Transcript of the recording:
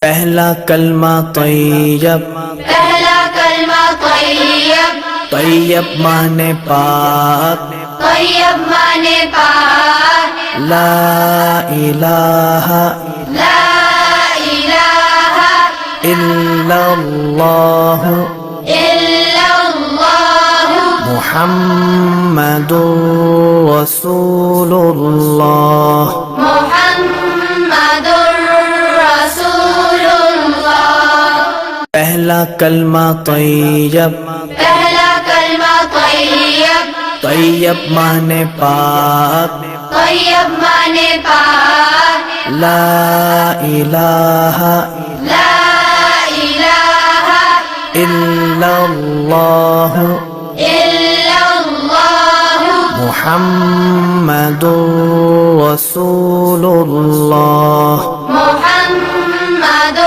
پہلا کلمہ طیب، پہلا کلمہ طیب، طیب مانے پاک، طیب مانے پاک، لا الہ لا الہ الا اللہ الا اللہ محمد رسول اللہ۔ محمد رسول اللہ۔ پہلا کلمہ طیب، پہلا کلمہ طیب، طیب مانے پاک، طیب مانے پاک، لا الہ لا الہ الا اللہ الا اللہ محمد رسول اللہ۔ محمد